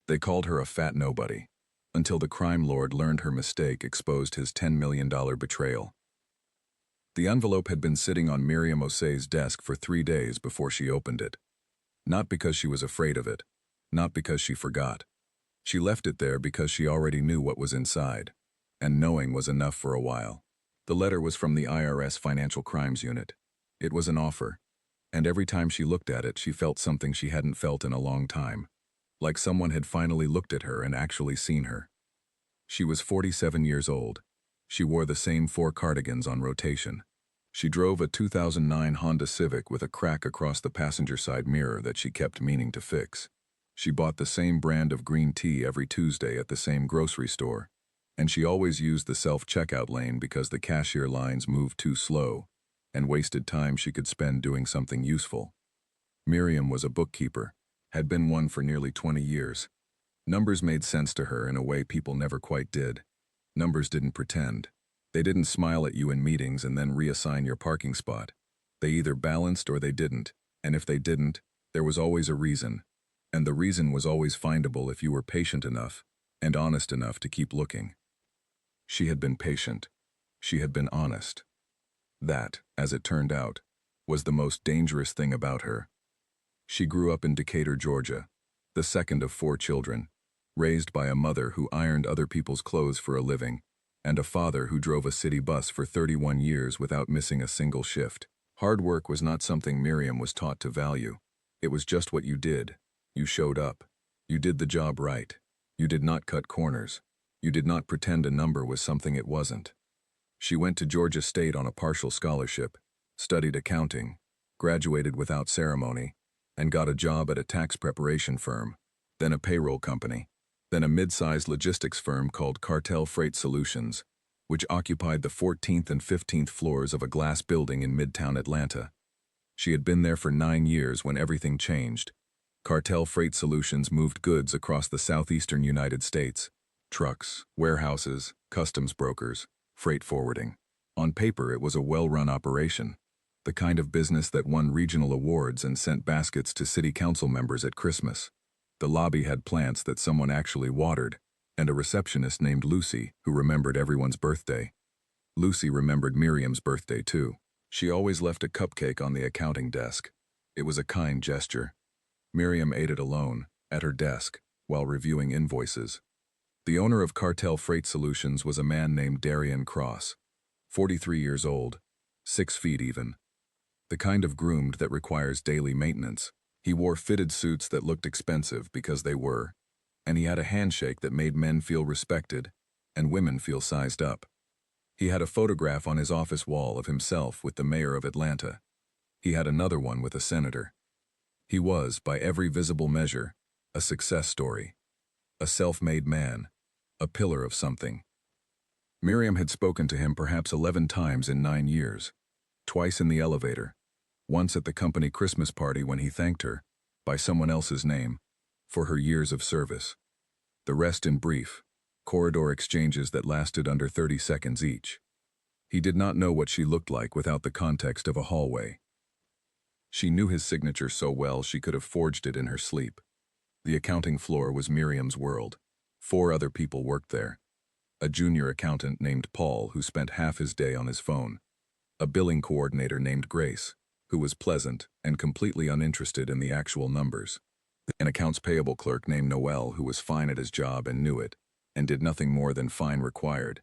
They called her a fat nobody, until the crime lord learned her mistake exposed his $10 million betrayal. The envelope had been sitting on Miriam Osei's desk for 3 days before she opened it. Not because she was afraid of it, not because she forgot. She left it there because she already knew what was inside, and knowing was enough for a while. The letter was from the IRS Financial Crimes Unit. It was an offer, and every time she looked at it, she felt something she hadn't felt in a long time, like someone had finally looked at her and actually seen her. She was 47 years old. She wore the same 4 cardigans on rotation. She drove a 2009 Honda Civic with a crack across the passenger side mirror that she kept meaning to fix. She bought the same brand of green tea every Tuesday at the same grocery store, and she always used the self-checkout lane because the cashier lines moved too slow and wasted time she could spend doing something useful. Miriam was a bookkeeper, had been one for nearly 20 years. Numbers made sense to her in a way people never quite did. Numbers didn't pretend. They didn't smile at you in meetings and then reassign your parking spot. They either balanced or they didn't, and if they didn't, there was always a reason. And the reason was always findable if you were patient enough and honest enough to keep looking. She had been patient. She had been honest. That, as it turned out, was the most dangerous thing about her. She grew up in Decatur, Georgia, the second of 4 children, raised by a mother who ironed other people's clothes for a living, and a father who drove a city bus for 31 years without missing a single shift. Hard work was not something Miriam was taught to value. It was just what you did. You showed up. You did the job right. You did not cut corners. You did not pretend a number was something it wasn't. She went to Georgia State on a partial scholarship, studied accounting, graduated without ceremony, and got a job at a tax preparation firm, then a payroll company, then a mid-sized logistics firm called Cartel Freight Solutions, which occupied the 14th and 15th floors of a glass building in Midtown Atlanta. She had been there for 9 years when everything changed. Cartel Freight Solutions moved goods across the southeastern United States. Trucks, warehouses, customs brokers, freight forwarding. On paper, it was a well-run operation, the kind of business that won regional awards and sent baskets to city council members at Christmas. The lobby had plants that someone actually watered, and a receptionist named Lucy who remembered everyone's birthday. Lucy remembered Miriam's birthday too. She always left a cupcake on the accounting desk. It was a kind gesture. Miriam ate it alone, at her desk, while reviewing invoices. The owner of Cartel Freight Solutions was a man named Darian Cross, 43 years old, 6 feet even. The kind of groomed that requires daily maintenance. He wore fitted suits that looked expensive because they were, and he had a handshake that made men feel respected and women feel sized up. He had a photograph on his office wall of himself with the mayor of Atlanta. He had another one with a senator. He was, by every visible measure, a success story, a self-made man, a pillar of something. Miriam had spoken to him perhaps 11 times in 9 years, twice in the elevator, once at the company Christmas party when he thanked her, by someone else's name, for her years of service. The rest in brief, corridor exchanges that lasted under 30 seconds each. He did not know what she looked like without the context of a hallway. She knew his signature so well she could have forged it in her sleep. The accounting floor was Miriam's world. 4 other people worked there. A junior accountant named Paul who spent half his day on his phone. A billing coordinator named Grace, who was pleasant and completely uninterested in the actual numbers. An accounts payable clerk named Noel who was fine at his job and knew it, and did nothing more than fine required.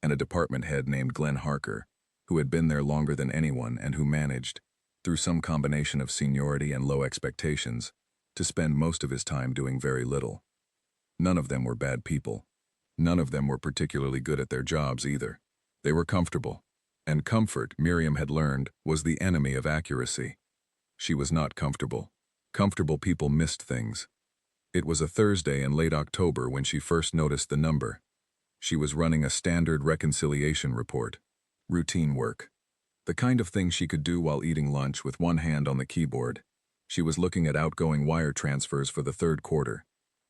And a department head named Glenn Harker, who had been there longer than anyone and who managed, through some combination of seniority and low expectations, to spend most of his time doing very little. None of them were bad people. None of them were particularly good at their jobs either. They were comfortable. And comfort, Miriam had learned, was the enemy of accuracy. She was not comfortable. Comfortable people missed things. It was a Thursday in late October when she first noticed the number. She was running a standard reconciliation report. Routine work. The kind of thing she could do while eating lunch with one hand on the keyboard. She was looking at outgoing wire transfers for the 3rd quarter,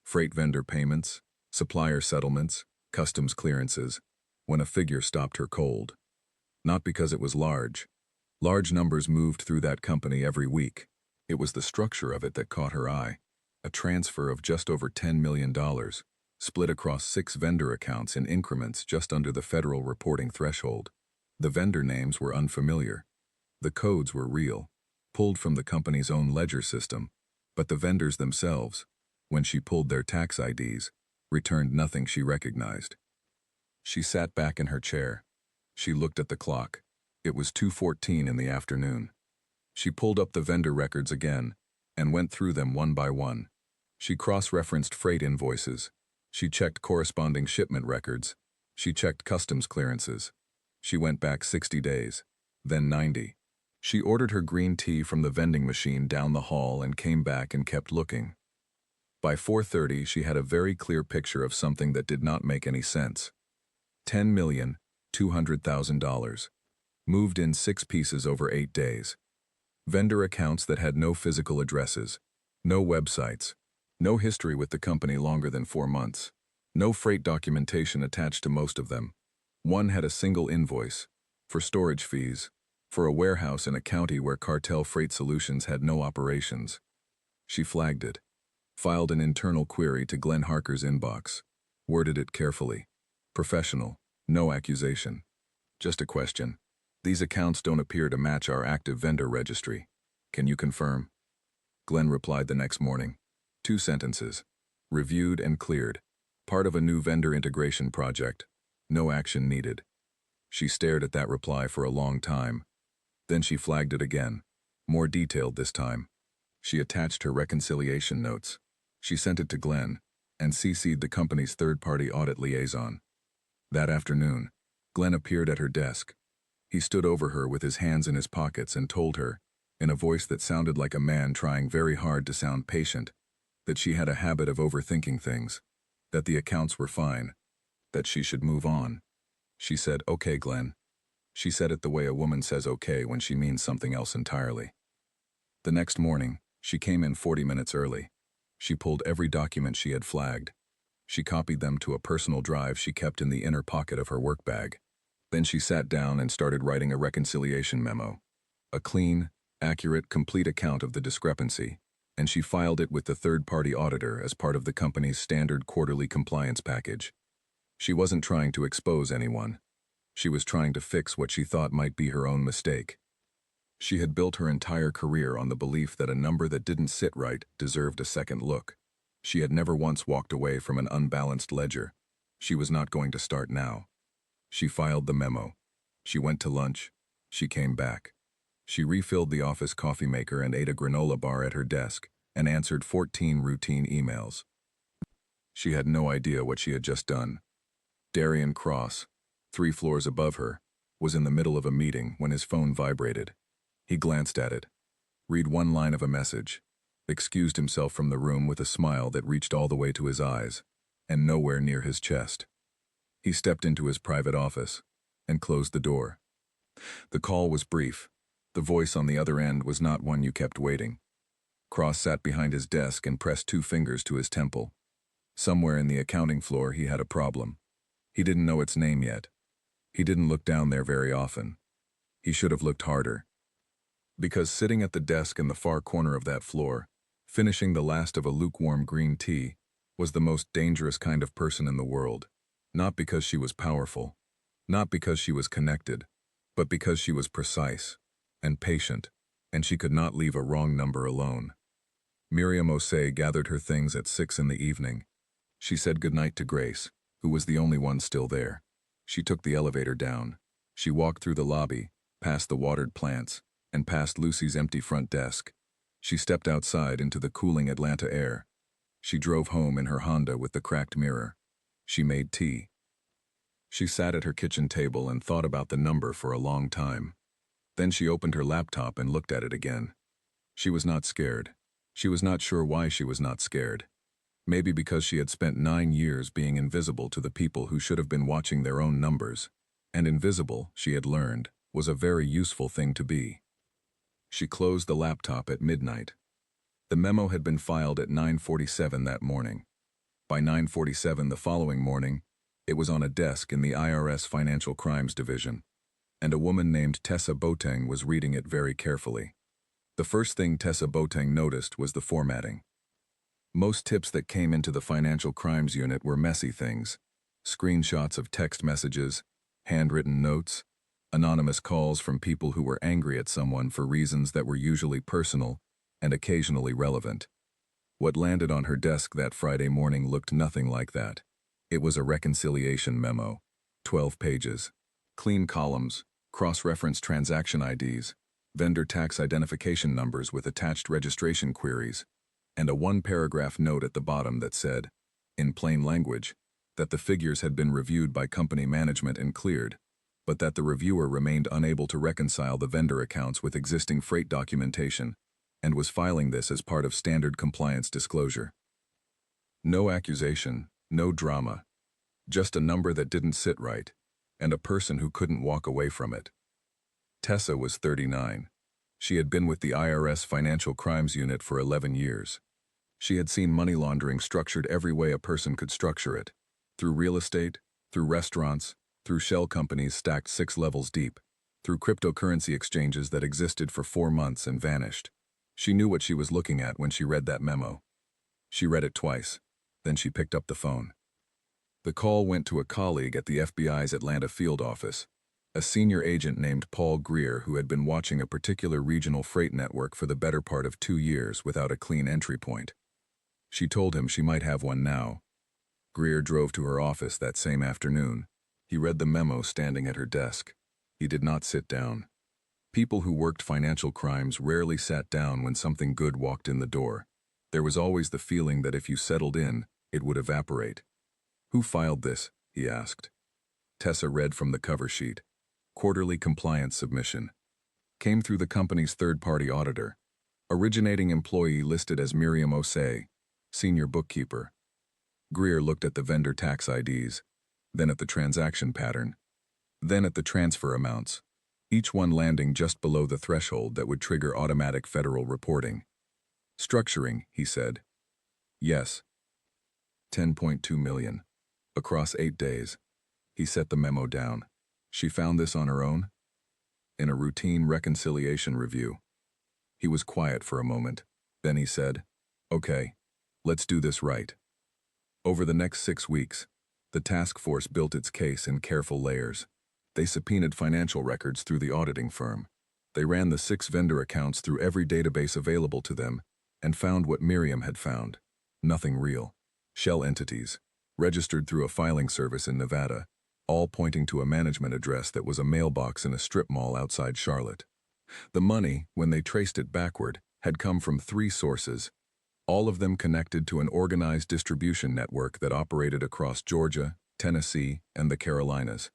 freight vendor payments, supplier settlements, customs clearances, when a figure stopped her cold. Not because it was large. Large numbers moved through that company every week. It was the structure of it that caught her eye. a transfer of just over $10 million, split across 6 vendor accounts in increments just under the federal reporting threshold. The vendor names were unfamiliar. The codes were real, pulled from the company's own ledger system, but the vendors themselves, when she pulled their tax IDs, returned nothing she recognized. She sat back in her chair. She looked at the clock. It was 2:14 in the afternoon. She pulled up the vendor records again and went through them one by one. She cross-referenced freight invoices. She checked corresponding shipment records. She checked customs clearances. She went back 60 days, then 90. She ordered her green tea from the vending machine down the hall and came back and kept looking. By 4:30, she had a very clear picture of something that did not make any sense. $10,200,000. Moved in 6 pieces over 8 days. Vendor accounts that had no physical addresses, no websites, no history with the company longer than 4 months, no freight documentation attached to most of them. One had a single invoice, for storage fees, for a warehouse in a county where Cartel Freight Solutions had no operations. She flagged it, filed an internal query to Glenn Harker's inbox, worded it carefully. Professional, no accusation. Just a question. These accounts don't appear to match our active vendor registry. Can you confirm? Glenn replied the next morning. 2 sentences. Reviewed and cleared. Part of a new vendor integration project. No action needed. She stared at that reply for a long time. Then she flagged it again. More detailed this time. She attached her reconciliation notes. She sent it to Glenn and CC'd the company's third-party audit liaison. That afternoon, Glenn appeared at her desk. He stood over her with his hands in his pockets and told her, in a voice that sounded like a man trying very hard to sound patient, that she had a habit of overthinking things, that the accounts were fine, that she should move on. She said, "Okay, Glenn." She said it the way a woman says okay when she means something else entirely. The next morning, she came in 40 minutes early. She pulled every document she had flagged. She copied them to a personal drive she kept in the inner pocket of her work bag. Then she sat down and started writing a reconciliation memo. A clean, accurate, complete account of the discrepancy, and she filed it with the third-party auditor as part of the company's standard quarterly compliance package. She wasn't trying to expose anyone. She was trying to fix what she thought might be her own mistake. She had built her entire career on the belief that a number that didn't sit right deserved a second look. She had never once walked away from an unbalanced ledger. She was not going to start now. She filed the memo. She went to lunch. She came back. She refilled the office coffee maker and ate a granola bar at her desk and answered 14 routine emails. She had no idea what she had just done. Darian Cross, 3 floors above her, was in the middle of a meeting when his phone vibrated. He glanced at it, read one line of a message, excused himself from the room with a smile that reached all the way to his eyes and nowhere near his chest. He stepped into his private office and closed the door. The call was brief. The voice on the other end was not one you kept waiting. Cross sat behind his desk and pressed 2 fingers to his temple. Somewhere in the accounting floor he had a problem. He didn't know its name yet. He didn't look down there very often. He should have looked harder. Because sitting at the desk in the far corner of that floor, finishing the last of a lukewarm green tea, was the most dangerous kind of person in the world. Not because she was powerful, not because she was connected, but because she was precise and patient, and she could not leave a wrong number alone. Miriam Osei gathered her things at 6 in the evening. She said goodnight to Grace, who was the only one still there. She took the elevator down. She walked through the lobby, past the watered plants, and past Lucy's empty front desk. She stepped outside into the cooling Atlanta air. She drove home in her Honda with the cracked mirror. She made tea. She sat at her kitchen table and thought about the number for a long time. Then she opened her laptop and looked at it again. She was not scared. She was not sure why she was not scared. Maybe because she had spent 9 years being invisible to the people who should have been watching their own numbers. And invisible, she had learned, was a very useful thing to be. She closed the laptop at midnight. The memo had been filed at 9:47 that morning. By 9:47 the following morning, it was on a desk in the IRS Financial Crimes Division, and a woman named Tessa Boateng was reading it very carefully. The first thing Tessa Boateng noticed was the formatting. Most tips that came into the financial crimes unit were messy things. Screenshots of text messages, handwritten notes, anonymous calls from people who were angry at someone for reasons that were usually personal and occasionally relevant. What landed on her desk that Friday morning looked nothing like that. It was a reconciliation memo, 12 pages, clean columns, cross-reference transaction IDs, vendor tax identification numbers with attached registration queries, and a one-paragraph note at the bottom that said, in plain language, that the figures had been reviewed by company management and cleared, but that the reviewer remained unable to reconcile the vendor accounts with existing freight documentation and was filing this as part of standard compliance disclosure. No accusation, no drama, just a number that didn't sit right, and a person who couldn't walk away from it. Tessa was 39. She had been with the IRS Financial Crimes Unit for 11 years. She had seen money laundering structured every way a person could structure it, through real estate, through restaurants, through shell companies stacked 6 levels deep, through cryptocurrency exchanges that existed for 4 months and vanished. She knew what she was looking at when she read that memo. She read it twice, then she picked up the phone. The call went to a colleague at the FBI's Atlanta field office, a senior agent named Paul Greer who had been watching a particular regional freight network for the better part of 2 years without a clean entry point. She told him she might have one now. Greer drove to her office that same afternoon. He read the memo standing at her desk. He did not sit down. People who worked financial crimes rarely sat down when something good walked in the door. There was always the feeling that if you settled in, it would evaporate. "Who filed this?" he asked. Tessa read from the cover sheet. Quarterly compliance submission. Came through the company's third-party auditor. Originating employee listed as Miriam Osei, senior bookkeeper. Greer looked at the vendor tax IDs, then at the transaction pattern, then at the transfer amounts, each one landing just below the threshold that would trigger automatic federal reporting. "Structuring," he said. "Yes. 10.2 million. Across 8 days." He set the memo down. "She found this on her own?" "In a routine reconciliation review." He was quiet for a moment. Then he said, "Okay, let's do this right." Over the next 6 weeks, the task force built its case in careful layers. They subpoenaed financial records through the auditing firm. They ran the 6 vendor accounts through every database available to them and found what Miriam had found. Nothing real. Shell entities, registered through a filing service in Nevada, all pointing to a management address that was a mailbox in a strip mall outside Charlotte. The money, when they traced it backward, had come from 3 sources, all of them connected to an organized distribution network that operated across Georgia, Tennessee, and the Carolinas.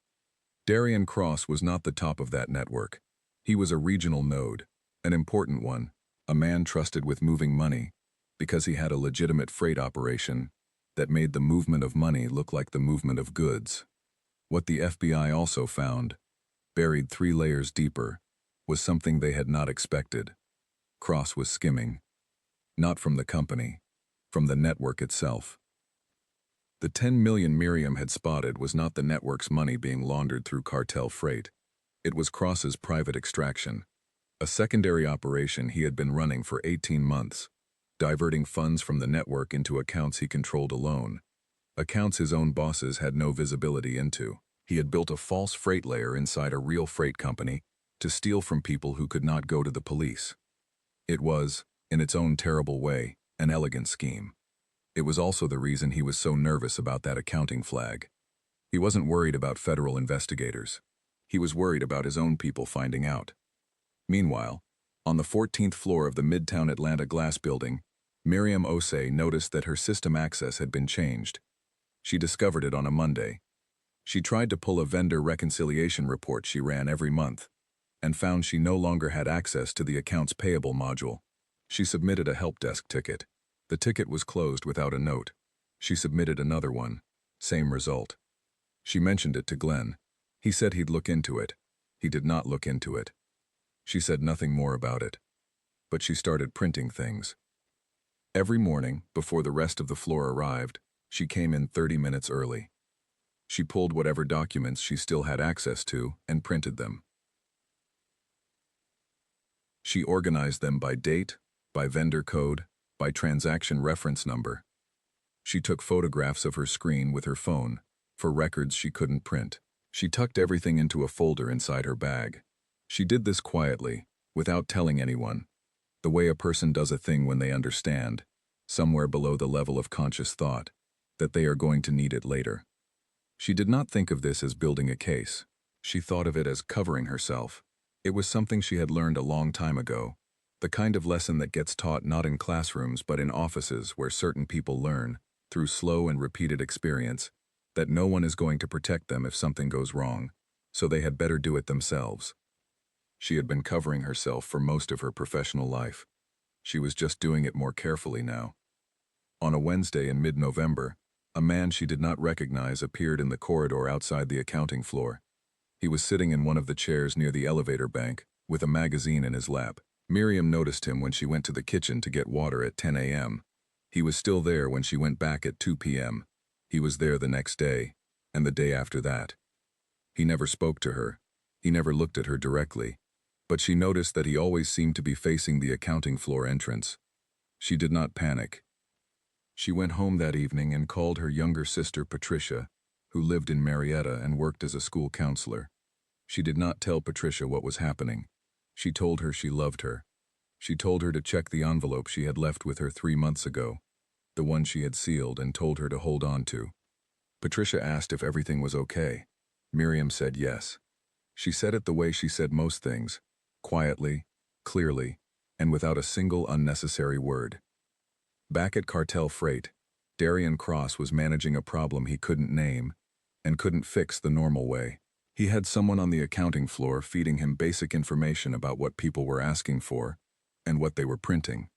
Darian Cross was not the top of that network. He was a regional node, an important one, a man trusted with moving money, because he had a legitimate freight operation that made the movement of money look like the movement of goods. What the FBI also found, buried 3 layers deeper, was something they had not expected. Cross was skimming. Not from the company, from the network itself. The 10 million Miriam had spotted was not the network's money being laundered through cartel freight. It was Cross's private extraction, a secondary operation he had been running for 18 months, diverting funds from the network into accounts he controlled alone, accounts his own bosses had no visibility into. He had built a false freight layer inside a real freight company to steal from people who could not go to the police. It was, in its own terrible way, an elegant scheme. It was also the reason he was so nervous about that accounting flag. He wasn't worried about federal investigators. He was worried about his own people finding out. Meanwhile, on the 14th floor of the Midtown Atlanta glass building, Miriam Osei noticed that her system access had been changed. She discovered it on a Monday. She tried to pull a vendor reconciliation report she ran every month, and found she no longer had access to the accounts payable module. She submitted a help desk ticket. The ticket was closed without a note. She submitted another one. Same result. She mentioned it to Glenn. He said he'd look into it. He did not look into it. She said nothing more about it. But she started printing things. Every morning, before the rest of the floor arrived, she came in 30 minutes early. She pulled whatever documents she still had access to and printed them. She organized them by date, by vendor code, by transaction reference number. She took photographs of her screen with her phone, for records she couldn't print. She tucked everything into a folder inside her bag. She did this quietly, without telling anyone, the way a person does a thing when they understand, somewhere below the level of conscious thought, that they are going to need it later. She did not think of this as building a case. She thought of it as covering herself. It was something she had learned a long time ago, the kind of lesson that gets taught not in classrooms but in offices where certain people learn, through slow and repeated experience, that no one is going to protect them if something goes wrong, so they had better do it themselves. She had been covering herself for most of her professional life. She was just doing it more carefully now. On a Wednesday in mid-November, a man she did not recognize appeared in the corridor outside the accounting floor. He was sitting in one of the chairs near the elevator bank, with a magazine in his lap. Miriam noticed him when she went to the kitchen to get water at 10 a.m. He was still there when she went back at 2 p.m. He was there the next day, and the day after that. He never spoke to her. He never looked at her directly. But she noticed that he always seemed to be facing the accounting floor entrance. She did not panic. She went home that evening and called her younger sister Patricia, who lived in Marietta and worked as a school counselor. She did not tell Patricia what was happening. She told her she loved her. She told her to check the envelope she had left with her 3 months ago, the one she had sealed and told her to hold on to. Patricia asked if everything was okay. Miriam said yes. She said it the way she said most things, quietly, clearly, and without a single unnecessary word. Back at Cartel Freight, Darian Cross was managing a problem he couldn't name and couldn't fix the normal way. He had someone on the accounting floor feeding him basic information about what people were asking for and what they were printing.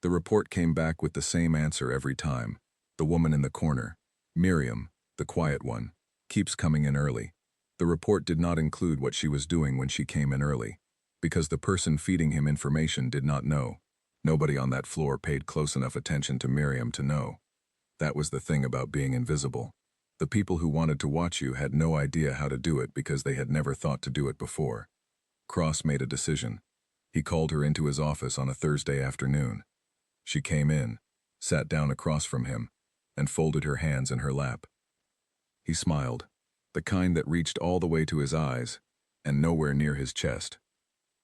The report came back with the same answer every time. The woman in the corner, Miriam, the quiet one, keeps coming in early. The report did not include what she was doing when she came in early, because the person feeding him information did not know. Nobody on that floor paid close enough attention to Miriam to know. That was the thing about being invisible. The people who wanted to watch you had no idea how to do it because they had never thought to do it before. Cross made a decision. He called her into his office on a Thursday afternoon. She came in, sat down across from him, and folded her hands in her lap. He smiled, the kind that reached all the way to his eyes and nowhere near his chest.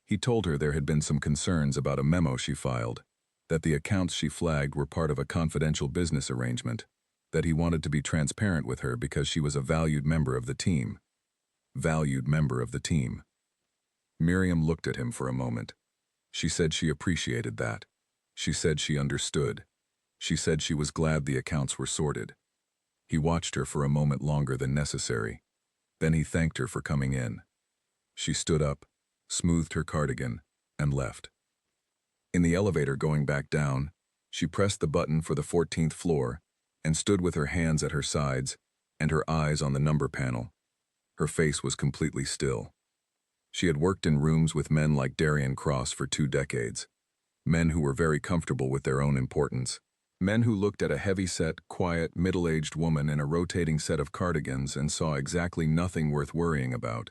He told her there had been some concerns about a memo she filed, that the accounts she flagged were part of a confidential business arrangement, that he wanted to be transparent with her because she was a valued member of the team. Valued member of the team. Miriam looked at him for a moment. She said she appreciated that. She said she understood. She said she was glad the accounts were sorted. He watched her for a moment longer than necessary. Then he thanked her for coming in. She stood up, smoothed her cardigan, and left. In the elevator going back down, she pressed the button for the 14th floor and stood with her hands at her sides and her eyes on the number panel. Her face was completely still. She had worked in rooms with men like Darian Cross for 2 decades, men who were very comfortable with their own importance, men who looked at a heavy-set, quiet, middle-aged woman in a rotating set of cardigans and saw exactly nothing worth worrying about.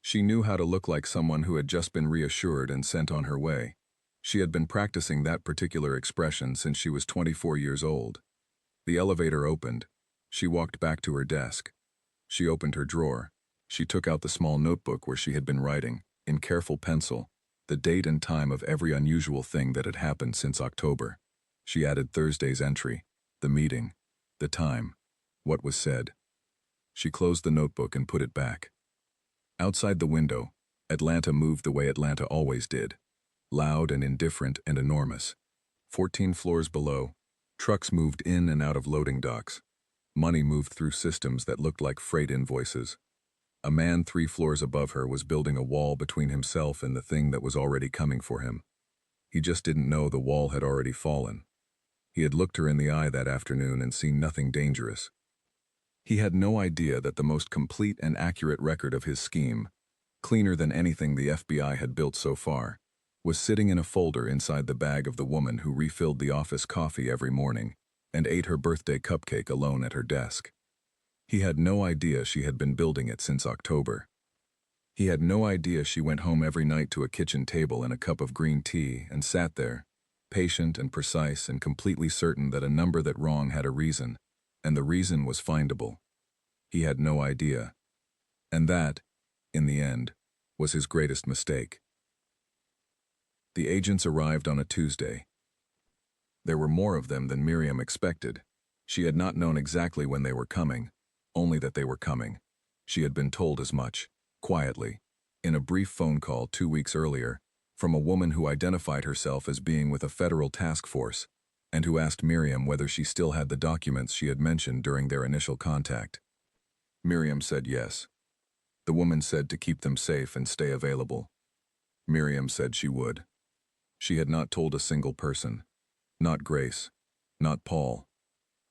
She knew how to look like someone who had just been reassured and sent on her way. She had been practicing that particular expression since she was 24 years old. The elevator opened. She walked back to her desk. She opened her drawer. She took out the small notebook where she had been writing, in careful pencil, the date and time of every unusual thing that had happened since October. She added Thursday's entry, the meeting, the time, what was said. She closed the notebook and put it back. Outside the window, Atlanta moved the way Atlanta always did, loud and indifferent and enormous. 14 floors below, trucks moved in and out of loading docks. Money moved through systems that looked like freight invoices. A man 3 floors above her was building a wall between himself and the thing that was already coming for him. He just didn't know the wall had already fallen. He had looked her in the eye that afternoon and seen nothing dangerous. He had no idea that the most complete and accurate record of his scheme, cleaner than anything the FBI had built so far, was sitting in a folder inside the bag of the woman who refilled the office coffee every morning and ate her birthday cupcake alone at her desk. He had no idea she had been building it since October. He had no idea she went home every night to a kitchen table and a cup of green tea and sat there, patient and precise and completely certain that a number that wrong had a reason, and the reason was findable. He had no idea. And that, in the end, was his greatest mistake. The agents arrived on a Tuesday. There were more of them than Miriam expected. She had not known exactly when they were coming, only that they were coming. She had been told as much, quietly, in a brief phone call 2 weeks earlier, from a woman who identified herself as being with a federal task force, and who asked Miriam whether she still had the documents she had mentioned during their initial contact. Miriam said yes. The woman said to keep them safe and stay available. Miriam said she would. She had not told a single person. Not Grace. Not Paul.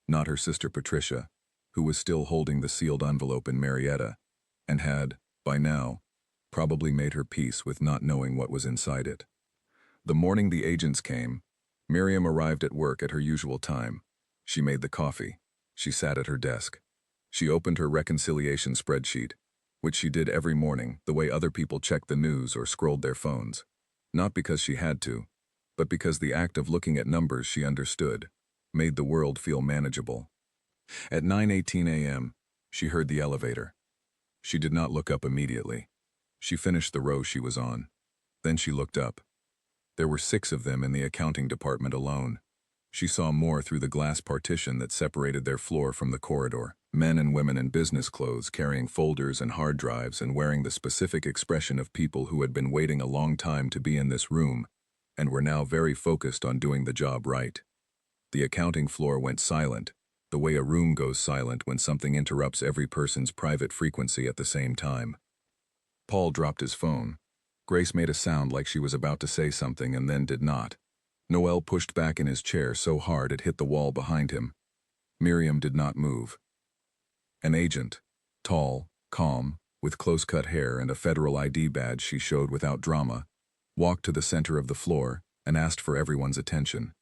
Not her sister Patricia, who was still holding the sealed envelope in Marietta, and had, by now, probably made her peace with not knowing what was inside it. The morning the agents came, Miriam arrived at work at her usual time. She made the coffee. She sat at her desk. She opened her reconciliation spreadsheet, which she did every morning the way other people checked the news or scrolled their phones. Not because she had to, but because the act of looking at numbers she understood made the world feel manageable. At 9:18 a.m., she heard the elevator. She did not look up immediately. She finished the row she was on. Then she looked up. There were 6 of them in the accounting department alone. She saw more through the glass partition that separated their floor from the corridor. Men and women in business clothes carrying folders and hard drives and wearing the specific expression of people who had been waiting a long time to be in this room and were now very focused on doing the job right. The accounting floor went silent, the way a room goes silent when something interrupts every person's private frequency at the same time. Paul dropped his phone. Grace made a sound like she was about to say something and then did not. Noel pushed back in his chair so hard it hit the wall behind him. Miriam did not move. An agent, tall, calm, with close-cut hair and a federal ID badge she showed without drama, walked to the center of the floor and asked for everyone's attention.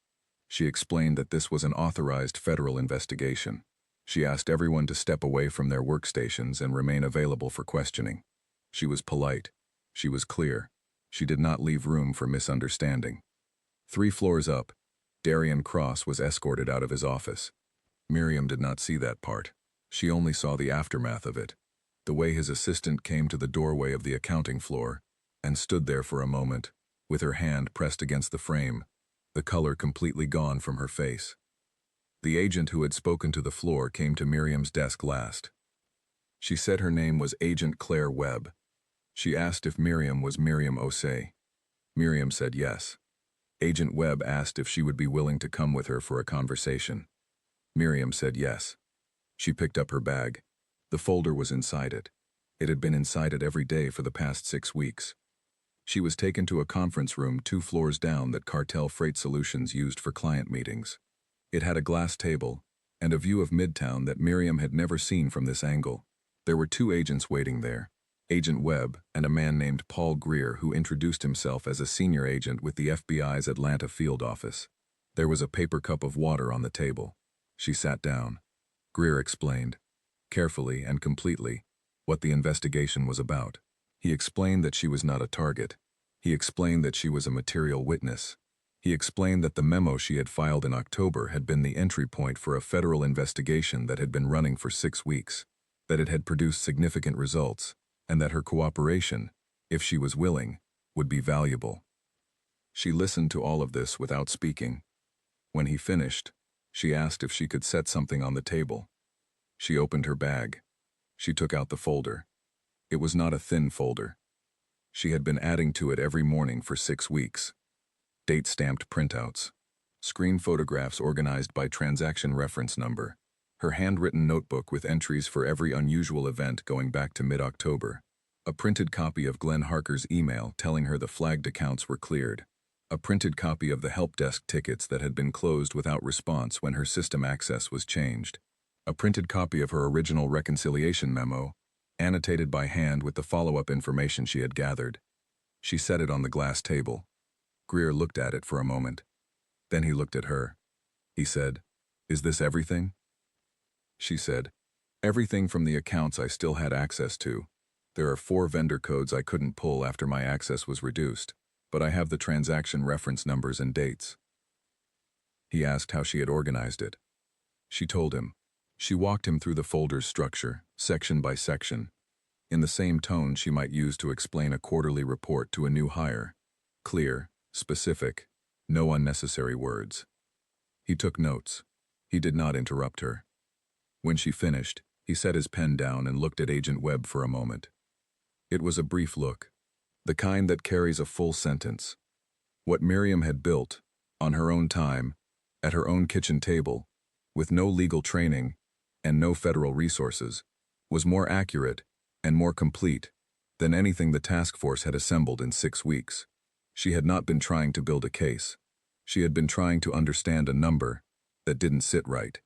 She explained that this was an authorized federal investigation. She asked everyone to step away from their workstations and remain available for questioning. She was polite. She was clear. She did not leave room for misunderstanding. 3 floors up, Darian Cross was escorted out of his office. Miriam did not see that part. She only saw the aftermath of it, the way his assistant came to the doorway of the accounting floor and stood there for a moment, with her hand pressed against the frame, the color completely gone from her face. The agent who had spoken to the floor came to Miriam's desk last. She said her name was Agent Claire Webb. She asked if Miriam was Miriam Osei. Miriam said yes. Agent Webb asked if she would be willing to come with her for a conversation. Miriam said yes. She picked up her bag. The folder was inside it. It had been inside it every day for the past 6 weeks. She was taken to a conference room 2 floors down that Cartel Freight Solutions used for client meetings. It had a glass table and a view of Midtown that Miriam had never seen from this angle. There were 2 agents waiting there, Agent Webb and a man named Paul Greer, who introduced himself as a senior agent with the FBI's Atlanta field office. There was a paper cup of water on the table. She sat down. Greer explained, carefully and completely, what the investigation was about. He explained that she was not a target. He explained that she was a material witness. He explained that the memo she had filed in October had been the entry point for a federal investigation that had been running for 6 weeks, that it had produced significant results, and that her cooperation, if she was willing, would be valuable. She listened to all of this without speaking. When he finished, she asked if she could set something on the table. She opened her bag. She took out the folder. It was not a thin folder. She had been adding to it every morning for 6 weeks. Date-stamped printouts. Screen photographs organized by transaction reference number. Her handwritten notebook with entries for every unusual event going back to mid-October. A printed copy of Glenn Harker's email telling her the flagged accounts were cleared. A printed copy of the help desk tickets that had been closed without response when her system access was changed. A printed copy of her original reconciliation memo, annotated by hand with the follow-up information she had gathered. She set it on the glass table. Greer looked at it for a moment. Then he looked at her. He said, "Is this everything?" She said, "Everything from the accounts I still had access to. There are 4 vendor codes I couldn't pull after my access was reduced, but I have the transaction reference numbers and dates." He asked how she had organized it. She told him. She walked him through the folder's structure, section by section, in the same tone she might use to explain a quarterly report to a new hire. Clear, specific, no unnecessary words. He took notes. He did not interrupt her. When she finished, he set his pen down and looked at Agent Webb for a moment. It was a brief look, the kind that carries a full sentence. What Miriam had built, on her own time, at her own kitchen table, with no legal training and no federal resources, was more accurate and more complete than anything the task force had assembled in 6 weeks. She had not been trying to build a case. She had been trying to understand a number that didn't sit right.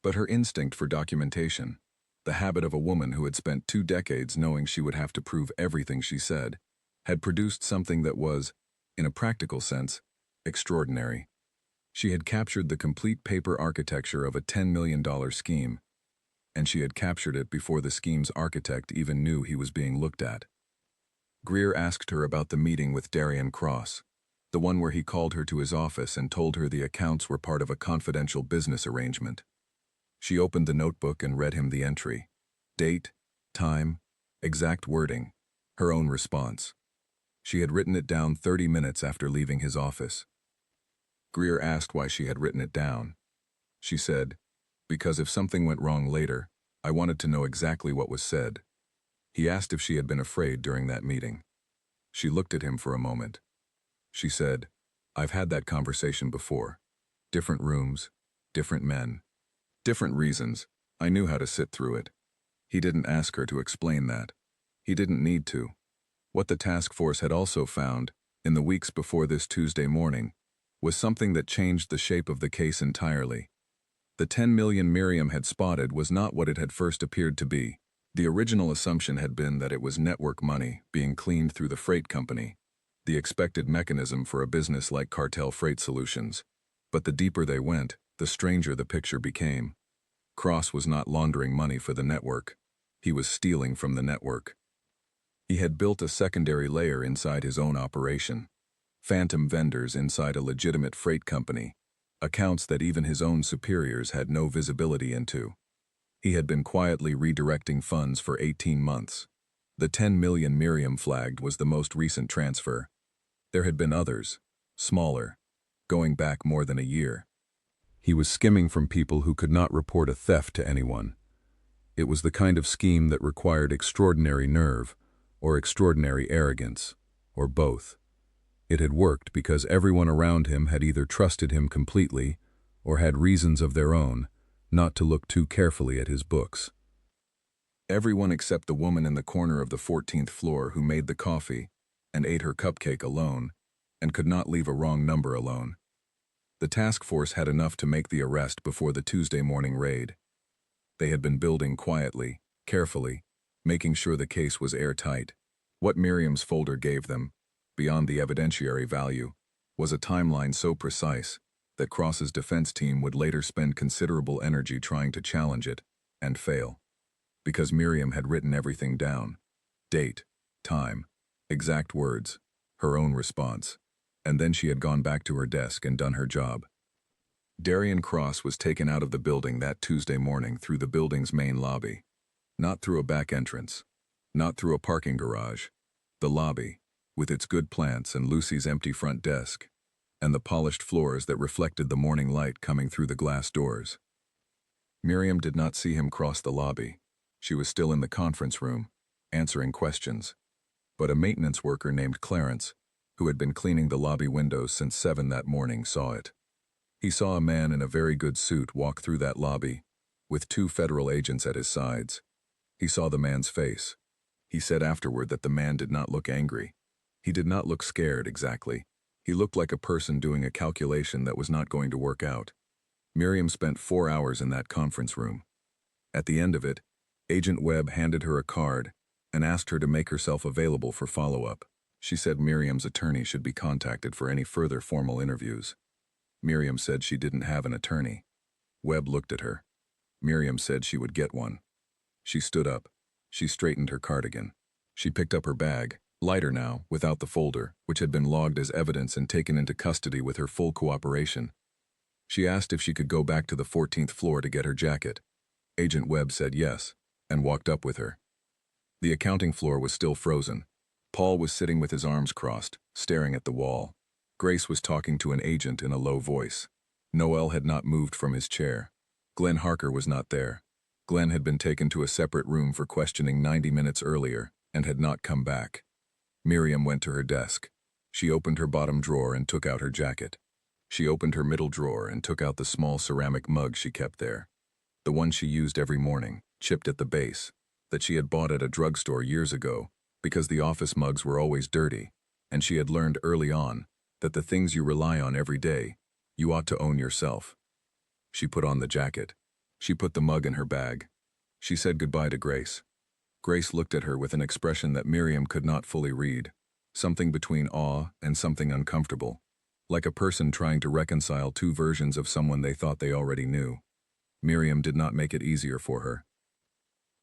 But her instinct for documentation, the habit of a woman who had spent 2 decades knowing she would have to prove everything she said, had produced something that was, in a practical sense, extraordinary. She had captured the complete paper architecture of a $10 million scheme, and she had captured it before the scheme's architect even knew he was being looked at. Greer asked her about the meeting with Darian Cross, the one where he called her to his office and told her the accounts were part of a confidential business arrangement. She opened the notebook and read him the entry. Date, time, exact wording, her own response. She had written it down 30 minutes after leaving his office. Greer asked why she had written it down. She said, "Because if something went wrong later, I wanted to know exactly what was said." He asked if she had been afraid during that meeting. She looked at him for a moment. She said, "I've had that conversation before. Different rooms, different men, different reasons. I knew how to sit through it." He didn't ask her to explain that. He didn't need to. What the task force had also found, in the weeks before this Tuesday morning, was something that changed the shape of the case entirely. The 10 million Miriam had spotted was not what it had first appeared to be. The original assumption had been that it was network money being cleaned through the freight company, the expected mechanism for a business like Cartel Freight Solutions. But the deeper they went, the stranger the picture became. Cross was not laundering money for the network. He was stealing from the network. He had built a secondary layer inside his own operation. Phantom vendors inside a legitimate freight company, accounts that even his own superiors had no visibility into. He had been quietly redirecting funds for 18 months. The 10 million Miriam flagged was the most recent transfer. There had been others, smaller, going back more than a year. He was skimming from people who could not report a theft to anyone. It was the kind of scheme that required extraordinary nerve, or extraordinary arrogance, or both. It had worked because everyone around him had either trusted him completely or had reasons of their own not to look too carefully at his books. Everyone except the woman in the corner of the 14th floor who made the coffee and ate her cupcake alone and could not leave a wrong number alone. The task force had enough to make the arrest before the Tuesday morning raid. They had been building quietly, carefully, making sure the case was airtight. What Miriam's folder gave them, beyond the evidentiary value, was a timeline so precise that Cross's defense team would later spend considerable energy trying to challenge it, and fail. Because Miriam had written everything down. Date, time, exact words, her own response. And then she had gone back to her desk and done her job. Darian Cross was taken out of the building that Tuesday morning through the building's main lobby. Not through a back entrance. Not through a parking garage. The lobby, with its good plants and Lucy's empty front desk, and the polished floors that reflected the morning light coming through the glass doors. Miriam did not see him cross the lobby. She was still in the conference room, answering questions. But a maintenance worker named Clarence, who had been cleaning the lobby windows since 7 that morning, saw it. He saw a man in a very good suit walk through that lobby, with 2 federal agents at his sides. He saw the man's face. He said afterward that the man did not look angry. He did not look scared, exactly. He looked like a person doing a calculation that was not going to work out. Miriam spent 4 hours in that conference room. At the end of it, Agent Webb handed her a card and asked her to make herself available for follow-up. She said Miriam's attorney should be contacted for any further formal interviews. Miriam said she didn't have an attorney. Webb looked at her. Miriam said she would get one. She stood up. She straightened her cardigan. She picked up her bag, lighter now, without the folder, which had been logged as evidence and taken into custody with her full cooperation. She asked if she could go back to the 14th floor to get her jacket. Agent Webb said yes, and walked up with her. The accounting floor was still frozen. Paul was sitting with his arms crossed, staring at the wall. Grace was talking to an agent in a low voice. Noel had not moved from his chair. Glenn Harker was not there. Glenn had been taken to a separate room for questioning 90 minutes earlier and had not come back. Miriam went to her desk. She opened her bottom drawer and took out her jacket. She opened her middle drawer and took out the small ceramic mug she kept there. The one she used every morning, chipped at the base, that she had bought at a drugstore years ago because the office mugs were always dirty, and she had learned early on that the things you rely on every day, you ought to own yourself. She put on the jacket. She put the mug in her bag. She said goodbye to Grace. Grace looked at her with an expression that Miriam could not fully read, something between awe and something uncomfortable, like a person trying to reconcile two versions of someone they thought they already knew. Miriam did not make it easier for her.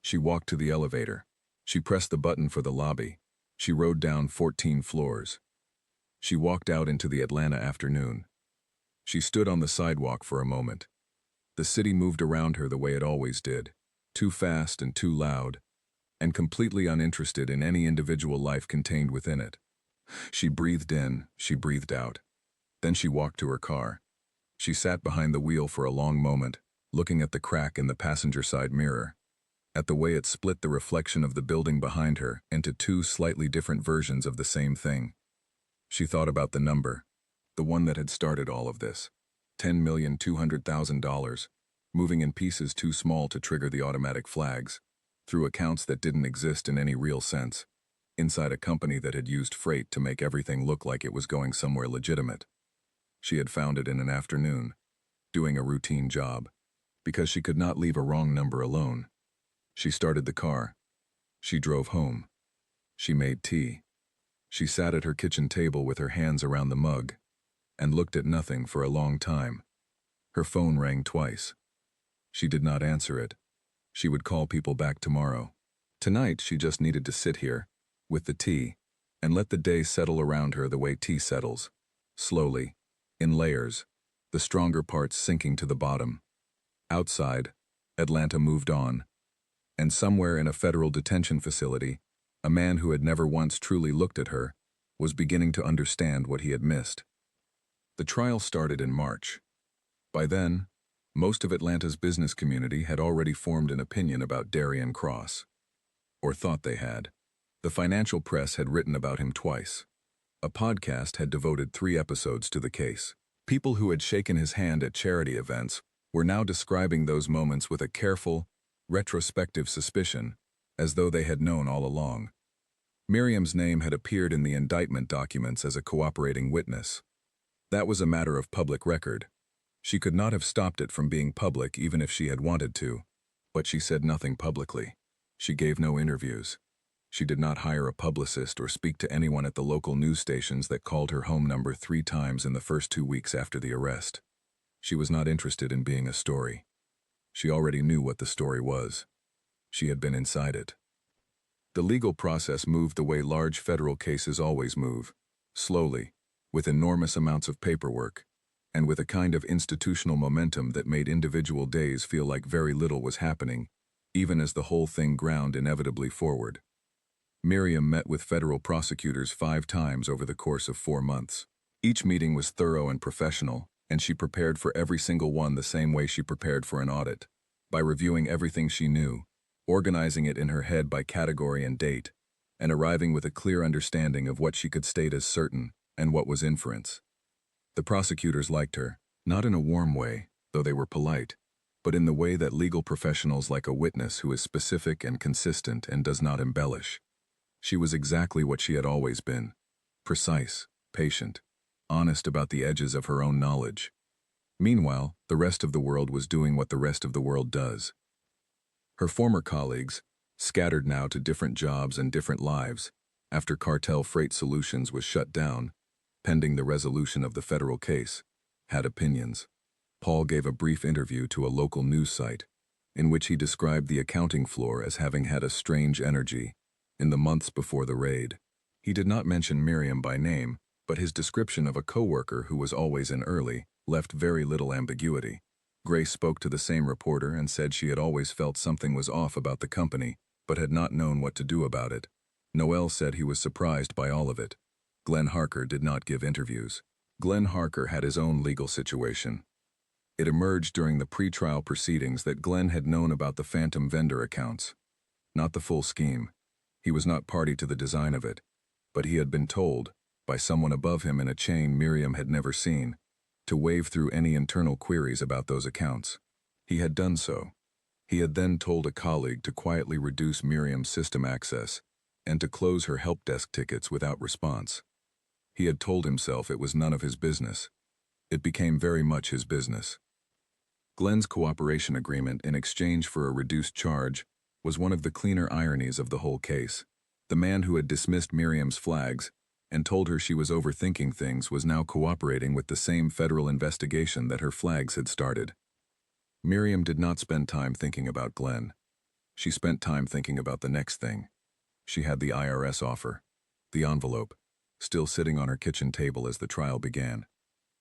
She walked to the elevator. She pressed the button for the lobby. She rode down 14 floors. She walked out into the Atlanta afternoon. She stood on the sidewalk for a moment. The city moved around her the way it always did, too fast and too loud, and completely uninterested in any individual life contained within it. She breathed in, she breathed out. Then she walked to her car. She sat behind the wheel for a long moment, looking at the crack in the passenger side mirror, at the way it split the reflection of the building behind her into two slightly different versions of the same thing. She thought about the number, the one that had started all of this, $10,200,000, moving in pieces too small to trigger the automatic flags, through accounts that didn't exist in any real sense, inside a company that had used freight to make everything look like it was going somewhere legitimate. She had found it in an afternoon, doing a routine job, because she could not leave a wrong number alone. She started the car. She drove home. She made tea. She sat at her kitchen table with her hands around the mug and looked at nothing for a long time. Her phone rang twice. She did not answer it. She would call people back tomorrow. Tonight she just needed to sit here, with the tea, and let the day settle around her the way tea settles, slowly, in layers, the stronger parts sinking to the bottom. Outside, Atlanta moved on, and somewhere in a federal detention facility, a man who had never once truly looked at her was beginning to understand what he had missed. The trial started in March. By then, most of Atlanta's business community had already formed an opinion about Darian Cross, or thought they had. The financial press had written about him twice. A podcast had devoted 3 episodes to the case. People who had shaken his hand at charity events were now describing those moments with a careful, retrospective suspicion, as though they had known all along. Miriam's name had appeared in the indictment documents as a cooperating witness. That was a matter of public record. She could not have stopped it from being public even if she had wanted to, but she said nothing publicly. She gave no interviews. She did not hire a publicist or speak to anyone at the local news stations that called her home number 3 times in the first 2 weeks after the arrest. She was not interested in being a story. She already knew what the story was. She had been inside it. The legal process moved the way large federal cases always move, slowly, with enormous amounts of paperwork, and with a kind of institutional momentum that made individual days feel like very little was happening, even as the whole thing ground inevitably forward. Miriam met with federal prosecutors 5 times over the course of 4 months. Each meeting was thorough and professional, and she prepared for every single one the same way she prepared for an audit, by reviewing everything she knew, organizing it in her head by category and date, and arriving with a clear understanding of what she could state as certain and what was inference. The prosecutors liked her, not in a warm way, though they were polite, but in the way that legal professionals like a witness who is specific and consistent and does not embellish. She was exactly what she had always been, precise, patient, honest about the edges of her own knowledge. Meanwhile, the rest of the world was doing what the rest of the world does. Her former colleagues, scattered now to different jobs and different lives, after Cartel Freight Solutions was shut down, pending the resolution of the federal case, had opinions. Paul gave a brief interview to a local news site, in which he described the accounting floor as having had a strange energy in the months before the raid. He did not mention Miriam by name, but his description of a coworker who was always in early left very little ambiguity. Grace spoke to the same reporter and said she had always felt something was off about the company, but had not known what to do about it. Noel said he was surprised by all of it. Glenn Harker did not give interviews. Glenn Harker had his own legal situation. It emerged during the pre-trial proceedings that Glenn had known about the phantom vendor accounts. Not the full scheme. He was not party to the design of it, but he had been told, by someone above him in a chain Miriam had never seen, to wave through any internal queries about those accounts. He had done so. He had then told a colleague to quietly reduce Miriam's system access and to close her help desk tickets without response. He had told himself it was none of his business. It became very much his business. Glenn's cooperation agreement in exchange for a reduced charge was one of the cleaner ironies of the whole case. The man who had dismissed Miriam's flags and told her she was overthinking things was now cooperating with the same federal investigation that her flags had started. Miriam did not spend time thinking about Glenn. She spent time thinking about the next thing. She had the IRS offer, the envelope, still sitting on her kitchen table as the trial began.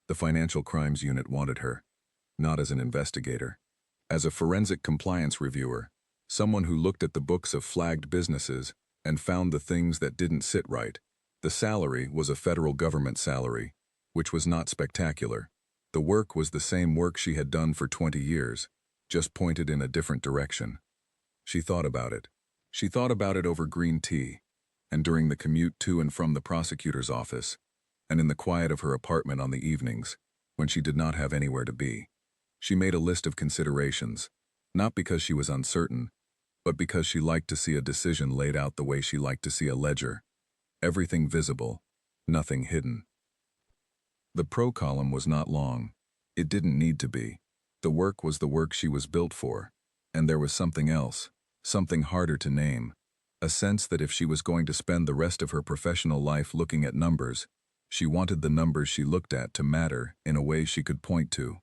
The Financial Crimes Unit wanted her, not as an investigator, as a forensic compliance reviewer, someone who looked at the books of flagged businesses and found the things that didn't sit right. The salary was a federal government salary, which was not spectacular. The work was the same work she had done for 20 years, just pointed in a different direction. She thought about it. She thought about it over green tea, and during the commute to and from the prosecutor's office, and in the quiet of her apartment on the evenings, when she did not have anywhere to be. She made a list of considerations, not because she was uncertain, but because she liked to see a decision laid out the way she liked to see a ledger. Everything visible, nothing hidden. The pro column was not long. It didn't need to be. The work was the work she was built for. And there was something else, something harder to name. A sense that if she was going to spend the rest of her professional life looking at numbers, she wanted the numbers she looked at to matter in a way she could point to.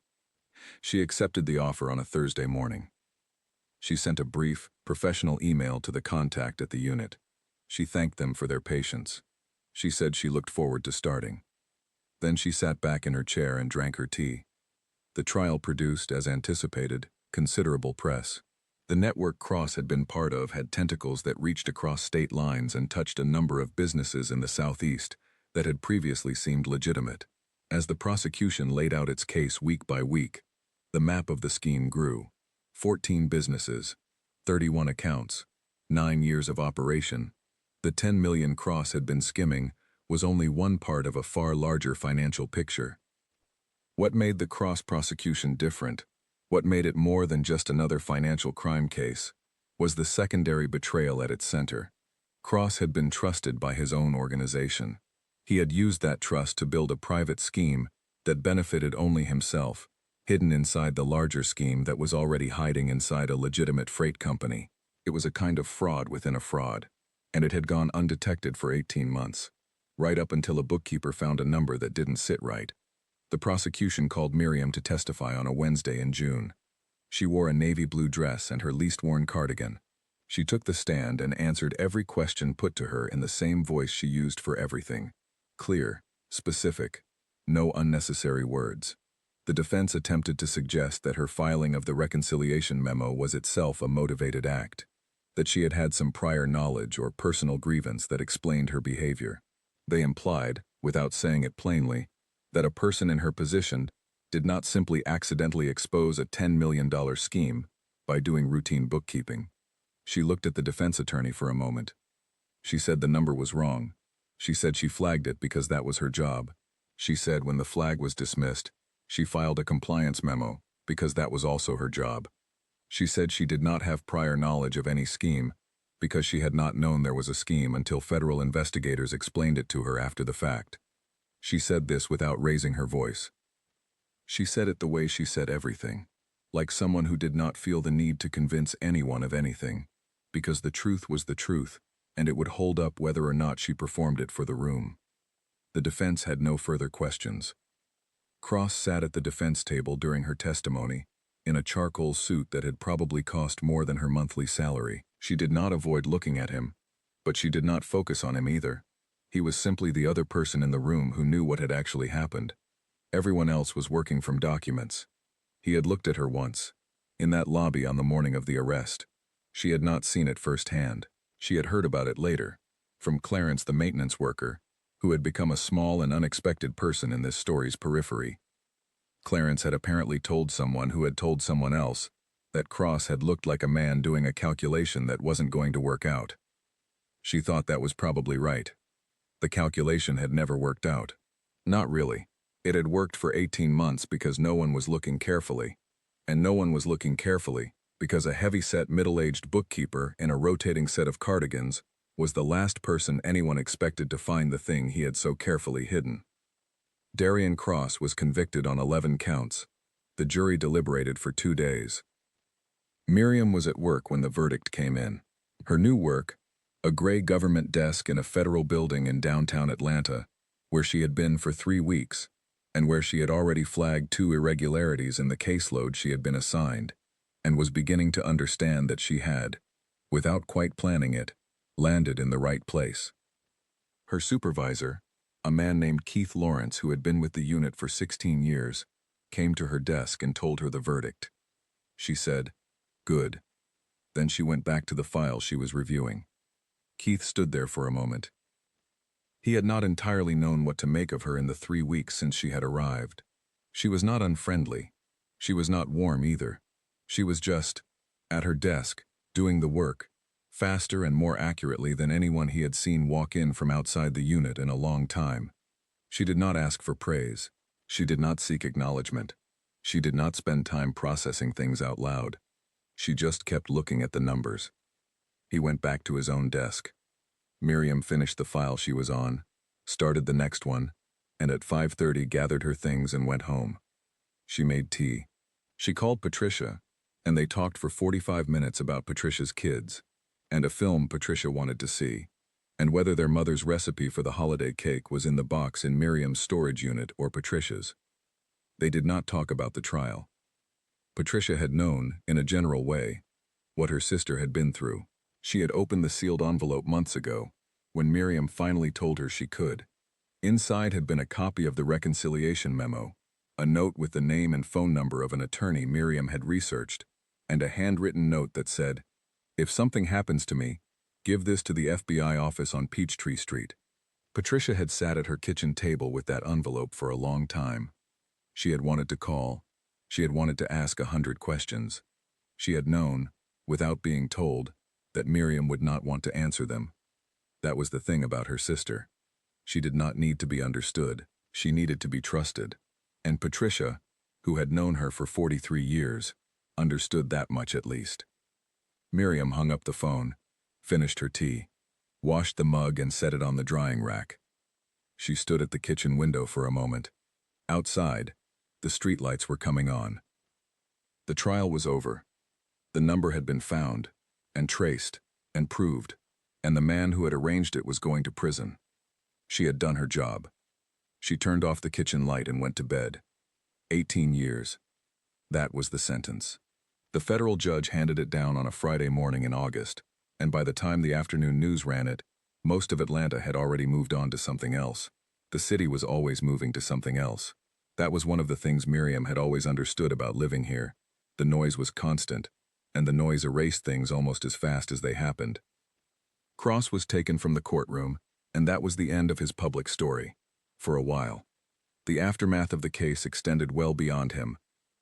She accepted the offer on a Thursday morning. She sent a brief, professional email to the contact at the unit. She thanked them for their patience. She said she looked forward to starting. Then she sat back in her chair and drank her tea. The trial produced, as anticipated, considerable press. The network Cross had been part of had tentacles that reached across state lines and touched a number of businesses in the Southeast that had previously seemed legitimate. As the prosecution laid out its case week by week, the map of the scheme grew. 14 businesses, 31 accounts, 9 years of operation. The 10 million Cross had been skimming was only one part of a far larger financial picture. What made the Cross prosecution different, what made it more than just another financial crime case, was the secondary betrayal at its center. Cross had been trusted by his own organization. He had used that trust to build a private scheme that benefited only himself, hidden inside the larger scheme that was already hiding inside a legitimate freight company. It was a kind of fraud within a fraud, and it had gone undetected for 18 months, right up until a bookkeeper found a number that didn't sit right. The prosecution called Miriam to testify on a Wednesday in June. She wore a navy blue dress and her least-worn cardigan. She took the stand and answered every question put to her in the same voice she used for everything. Clear, specific, no unnecessary words. The defense attempted to suggest that her filing of the reconciliation memo was itself a motivated act, that she had had some prior knowledge or personal grievance that explained her behavior. They implied, without saying it plainly, that a person in her position did not simply accidentally expose a $10 million scheme by doing routine bookkeeping. She looked at the defense attorney for a moment. She said the number was wrong. She said she flagged it because that was her job. She said when the flag was dismissed, she filed a compliance memo because that was also her job. She said she did not have prior knowledge of any scheme because she had not known there was a scheme until federal investigators explained it to her after the fact. She said this without raising her voice. She said it the way she said everything, like someone who did not feel the need to convince anyone of anything, because the truth was the truth, and it would hold up whether or not she performed it for the room. The defense had no further questions. Cross sat at the defense table during her testimony, in a charcoal suit that had probably cost more than her monthly salary. She did not avoid looking at him, but she did not focus on him either. He was simply the other person in the room who knew what had actually happened. Everyone else was working from documents. He had looked at her once, in that lobby on the morning of the arrest. She had not seen it firsthand. She had heard about it later, from Clarence the maintenance worker, who had become a small and unexpected person in this story's periphery. Clarence had apparently told someone who had told someone else that Cross had looked like a man doing a calculation that wasn't going to work out. She thought that was probably right. The calculation had never worked out. Not really. It had worked for 18 months because no one was looking carefully. And no one was looking carefully because a heavy-set middle-aged bookkeeper in a rotating set of cardigans was the last person anyone expected to find the thing he had so carefully hidden. Darian Cross was convicted on 11 counts. The jury deliberated for 2 days. Miriam was at work when the verdict came in. Her new work, a gray government desk in a federal building in downtown Atlanta, where she had been for 3 weeks, and where she had already flagged 2 irregularities in the caseload she had been assigned, and was beginning to understand that she had, without quite planning it, landed in the right place. Her supervisor, a man named Keith Lawrence who had been with the unit for 16 years, came to her desk and told her the verdict. She said, "Good." Then she went back to the file she was reviewing. Keith stood there for a moment. He had not entirely known what to make of her in the 3 weeks since she had arrived. She was not unfriendly. She was not warm either. She was just, at her desk, doing the work, faster and more accurately than anyone he had seen walk in from outside the unit in a long time. She did not ask for praise. She did not seek acknowledgement. She did not spend time processing things out loud. She just kept looking at the numbers. He went back to his own desk. Miriam finished the file she was on, started the next one, and at 5:30 gathered her things and went home. She made tea. She called Patricia, and they talked for 45 minutes about Patricia's kids, and a film Patricia wanted to see, and whether their mother's recipe for the holiday cake was in the box in Miriam's storage unit or Patricia's. They did not talk about the trial. Patricia had known, in a general way, what her sister had been through. She had opened the sealed envelope months ago, when Miriam finally told her she could. Inside had been a copy of the reconciliation memo, a note with the name and phone number of an attorney Miriam had researched, and a handwritten note that said, "If something happens to me, give this to the FBI office on Peachtree Street." Patricia had sat at her kitchen table with that envelope for a long time. She had wanted to call. She had wanted to ask 100 questions. She had known, without being told, that Miriam would not want to answer them. That was the thing about her sister. She did not need to be understood. She needed to be trusted. And Patricia, who had known her for 43 years, understood that much at least. Miriam hung up the phone, finished her tea, washed the mug and set it on the drying rack. She stood at the kitchen window for a moment. Outside, the streetlights were coming on. The trial was over. The number had been found, and traced, and proved, and the man who had arranged it was going to prison. She had done her job. She turned off the kitchen light and went to bed. 18 years. That was the sentence. The federal judge handed it down on a Friday morning in August, and by the time the afternoon news ran it, most of Atlanta had already moved on to something else. The city was always moving to something else. That was one of the things Miriam had always understood about living here. The noise was constant, and the noise erased things almost as fast as they happened. Cross was taken from the courtroom, and that was the end of his public story. For a while. The aftermath of the case extended well beyond him.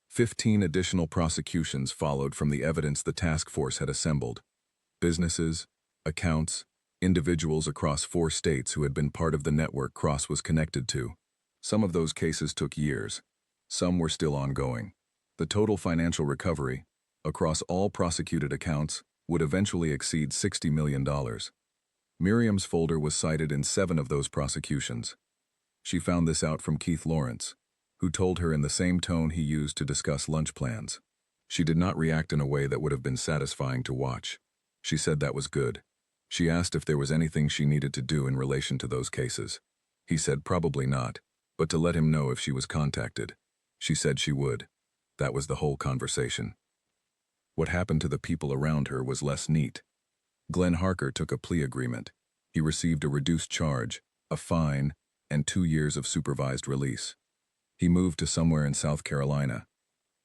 15 additional prosecutions followed from the evidence the task force had assembled. Businesses, accounts, individuals across 4 states who had been part of the network Cross was connected to. Some of those cases took years. Some were still ongoing. The total financial recovery, across all prosecuted accounts, would eventually exceed $60 million. Miriam's folder was cited in 7 of those prosecutions. She found this out from Keith Lawrence, who told her in the same tone he used to discuss lunch plans. She did not react in a way that would have been satisfying to watch. She said that was good. She asked if there was anything she needed to do in relation to those cases. He said probably not, but to let him know if she was contacted. She said she would. That was the whole conversation. What happened to the people around her was less neat. Glenn Harker took a plea agreement. He received a reduced charge, a fine, and 2 years of supervised release. He moved to somewhere in South Carolina.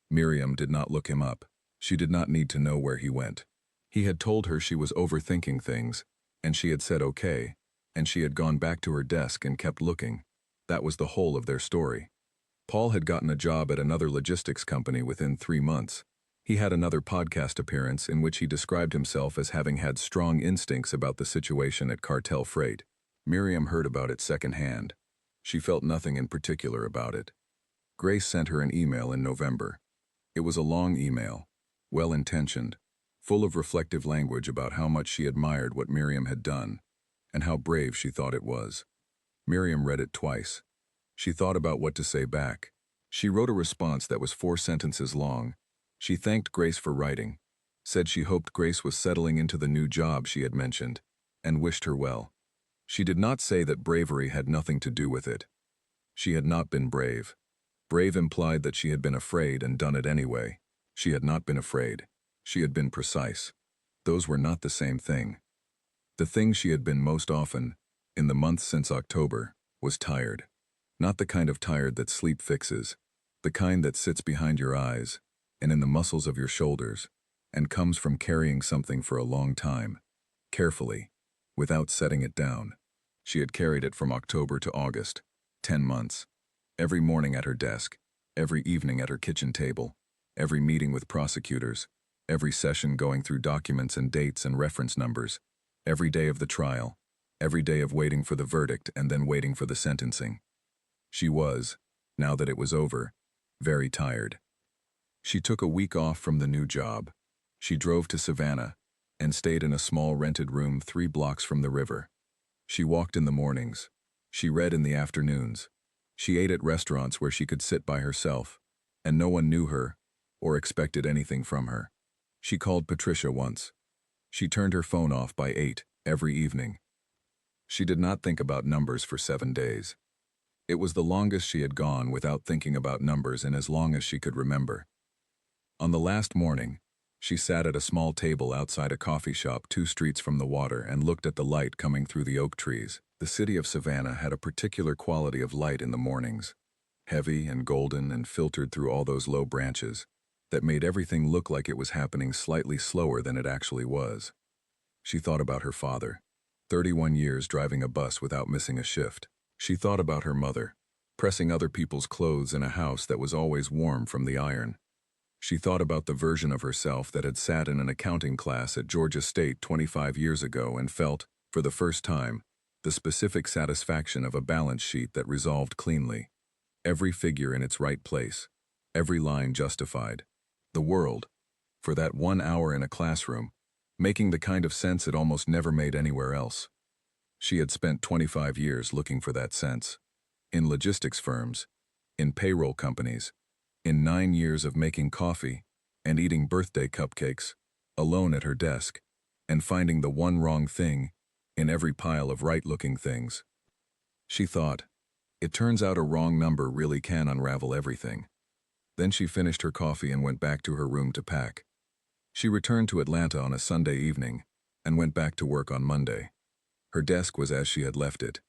Miriam did not look him up. She did not need to know where he went. He had told her she was overthinking things, and she had said okay, and she had gone back to her desk and kept looking. That was the whole of their story. Paul had gotten a job at another logistics company within 3 months. He had another podcast appearance in which he described himself as having had strong instincts about the situation at Cartel Freight. Miriam heard about it secondhand. She felt nothing in particular about it. Grace sent her an email in November. It was a long email, well-intentioned, full of reflective language about how much she admired what Miriam had done, and how brave she thought it was. Miriam read it twice. She thought about what to say back. She wrote a response that was 4 sentences long. She thanked Grace for writing, said she hoped Grace was settling into the new job she had mentioned, and wished her well. She did not say that bravery had nothing to do with it. She had not been brave. Brave implied that she had been afraid and done it anyway. She had not been afraid. She had been precise. Those were not the same thing. The thing she had been most often, in the months since October, was tired. Not the kind of tired that sleep fixes, the kind that sits behind your eyes and in the muscles of your shoulders, and comes from carrying something for a long time, carefully, without setting it down. She had carried it from October to August, 10 months. Every morning at her desk, every evening at her kitchen table, every meeting with prosecutors, every session going through documents and dates and reference numbers, every day of the trial, every day of waiting for the verdict and then waiting for the sentencing. She was, now that it was over, very tired. She took a week off from the new job. She drove to Savannah and stayed in a small rented room 3 blocks from the river. She walked in the mornings. She read in the afternoons. She ate at restaurants where she could sit by herself, and no one knew her or expected anything from her. She called Patricia once. She turned her phone off by 8 every evening. She did not think about numbers for 7 days. It was the longest she had gone without thinking about numbers in as long as she could remember. On the last morning, she sat at a small table outside a coffee shop 2 streets from the water and looked at the light coming through the oak trees. The city of Savannah had a particular quality of light in the mornings, heavy and golden and filtered through all those low branches, that made everything look like it was happening slightly slower than it actually was. She thought about her father, 31 years driving a bus without missing a shift. She thought about her mother, pressing other people's clothes in a house that was always warm from the iron. She thought about the version of herself that had sat in an accounting class at Georgia State 25 years ago and felt, for the first time, the specific satisfaction of a balance sheet that resolved cleanly. Every figure in its right place, every line justified. The world, for that 1 hour in a classroom, making the kind of sense it almost never made anywhere else. She had spent 25 years looking for that sense. In logistics firms, in payroll companies, in 9 years of making coffee and eating birthday cupcakes, alone at her desk, and finding the one wrong thing in every pile of right-looking things. She thought, it turns out a wrong number really can unravel everything. Then she finished her coffee and went back to her room to pack. She returned to Atlanta on a Sunday evening and went back to work on Monday. Her desk was as she had left it,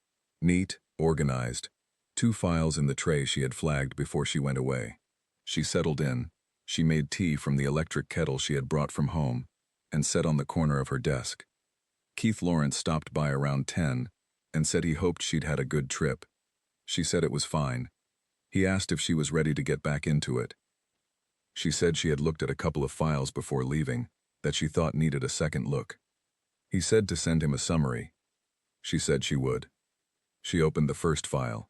neat, organized, 2 files in the tray she had flagged before she went away. She settled in. She made tea from the electric kettle she had brought from home and set on the corner of her desk. Keith Lawrence stopped by around 10 and said he hoped she'd had a good trip. She said it was fine. He asked if she was ready to get back into it. She said she had looked at a couple of files before leaving that she thought needed a second look. He said to send him a summary. She said she would. She opened the first file.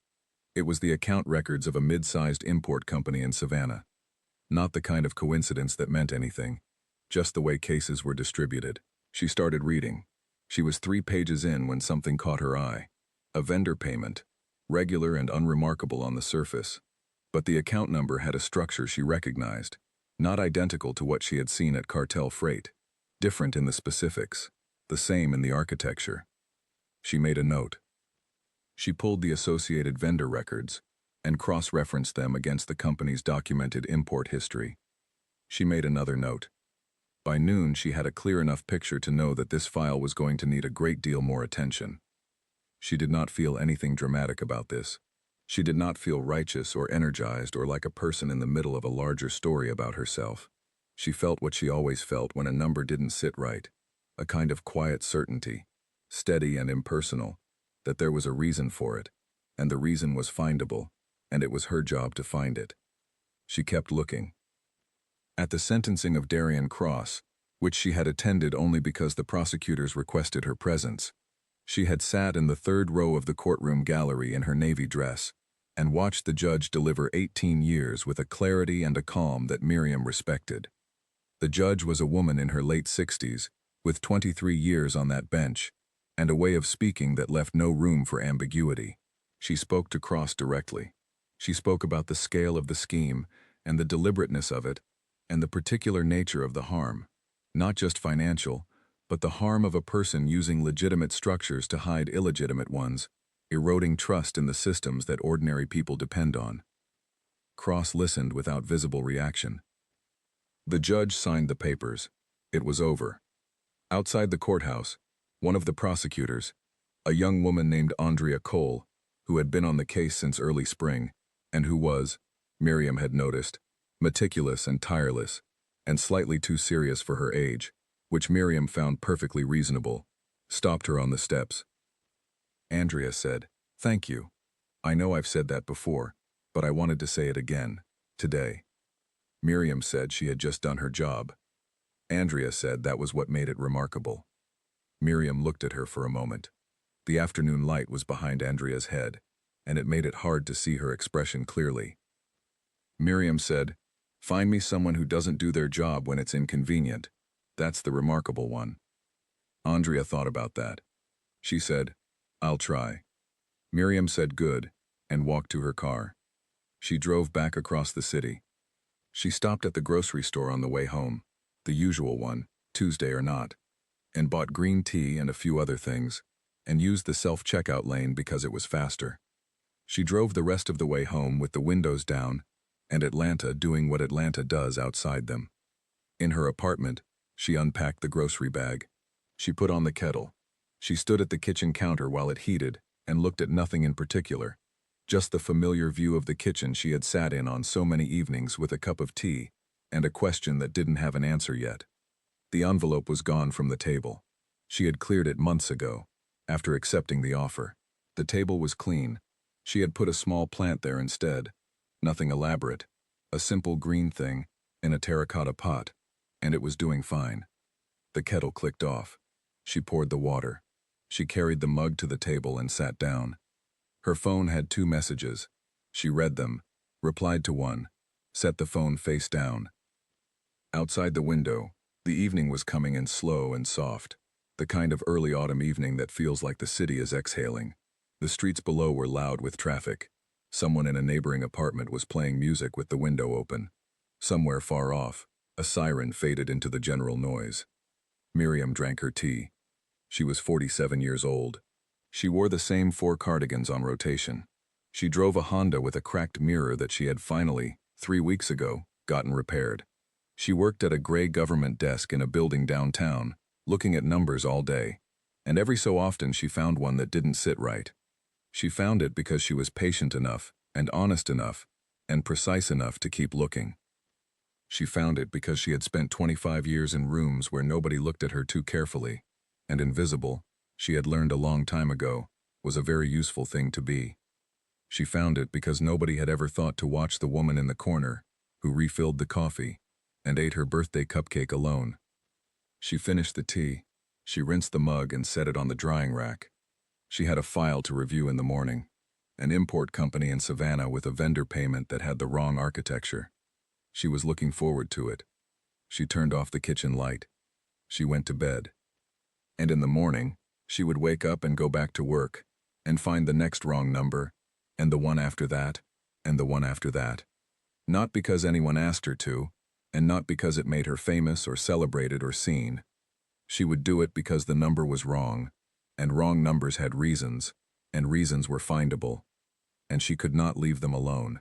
It was the account records of a mid-sized import company in Savannah. Not the kind of coincidence that meant anything, just the way cases were distributed. She started reading. She was 3 pages in when something caught her eye. A vendor payment, regular and unremarkable on the surface. But the account number had a structure she recognized, not identical to what she had seen at Cartel Freight, different in the specifics, the same in the architecture. She made a note. She pulled the associated vendor records and cross-referenced them against the company's documented import history. She made another note. By noon, she had a clear enough picture to know that this file was going to need a great deal more attention. She did not feel anything dramatic about this. She did not feel righteous or energized or like a person in the middle of a larger story about herself. She felt what she always felt when a number didn't sit right, a kind of quiet certainty, steady and impersonal, that there was a reason for it, and the reason was findable, and it was her job to find it. She kept looking. At the sentencing of Darian Cross, which she had attended only because the prosecutors requested her presence, she had sat in the third row of the courtroom gallery in her navy dress and watched the judge deliver 18 years with a clarity and a calm that Miriam respected. The judge was a woman in her late 60s, with 23 years on that bench, and a way of speaking that left no room for ambiguity. She spoke to Cross directly. She spoke about the scale of the scheme and the deliberateness of it, and the particular nature of the harm, not just financial, but the harm of a person using legitimate structures to hide illegitimate ones, eroding trust in the systems that ordinary people depend on. Cross listened without visible reaction. The judge signed the papers. It was over. Outside the courthouse, one of the prosecutors, a young woman named Andrea Cole, who had been on the case since early spring, and who was, Miriam had noticed, meticulous and tireless, and slightly too serious for her age, which Miriam found perfectly reasonable, stopped her on the steps. Andrea said, "Thank you. I know I've said that before, but I wanted to say it again, today." Miriam said she had just done her job. Andrea said that was what made it remarkable. Miriam looked at her for a moment. The afternoon light was behind Andrea's head, and it made it hard to see her expression clearly. Miriam said, "Find me someone who doesn't do their job when it's inconvenient. That's the remarkable one." Andrea thought about that. She said, "I'll try." Miriam said good, and walked to her car. She drove back across the city. She stopped at the grocery store on the way home, the usual one, Tuesday or not, and bought green tea and a few other things, and used the self-checkout lane because it was faster. She drove the rest of the way home with the windows down, and Atlanta doing what Atlanta does outside them. In her apartment, she unpacked the grocery bag. She put on the kettle. She stood at the kitchen counter while it heated and looked at nothing in particular, just the familiar view of the kitchen she had sat in on so many evenings with a cup of tea and a question that didn't have an answer yet. The envelope was gone from the table. She had cleared it months ago, after accepting the offer. The table was clean. She had put a small plant there instead. Nothing elaborate. A simple green thing in a terracotta pot, and it was doing fine. The kettle clicked off. She poured the water. She carried the mug to the table and sat down. Her phone had 2 messages. She read them, replied to one, set the phone face down. Outside the window, the evening was coming in slow and soft, the kind of early autumn evening that feels like the city is exhaling. The streets below were loud with traffic. Someone in a neighboring apartment was playing music with the window open. Somewhere far off, a siren faded into the general noise. Miriam drank her tea. She was 47 years old. She wore the same 4 cardigans on rotation. She drove a Honda with a cracked mirror that she had finally, 3 weeks ago, gotten repaired. She worked at a gray government desk in a building downtown, looking at numbers all day, and every so often she found one that didn't sit right. She found it because she was patient enough, and honest enough, and precise enough to keep looking. She found it because she had spent 25 years in rooms where nobody looked at her too carefully, and invisible, she had learned a long time ago, was a very useful thing to be. She found it because nobody had ever thought to watch the woman in the corner, who refilled the coffee, and ate her birthday cupcake alone. She finished the tea. She rinsed the mug and set it on the drying rack. She had a file to review in the morning, an import company in Savannah with a vendor payment that had the wrong architecture. She was looking forward to it. She turned off the kitchen light. She went to bed. And in the morning, she would wake up and go back to work, and find the next wrong number, and the one after that, and the one after that. Not because anyone asked her to, and not because it made her famous or celebrated or seen. She would do it because the number was wrong, and wrong numbers had reasons, and reasons were findable, and she could not leave them alone.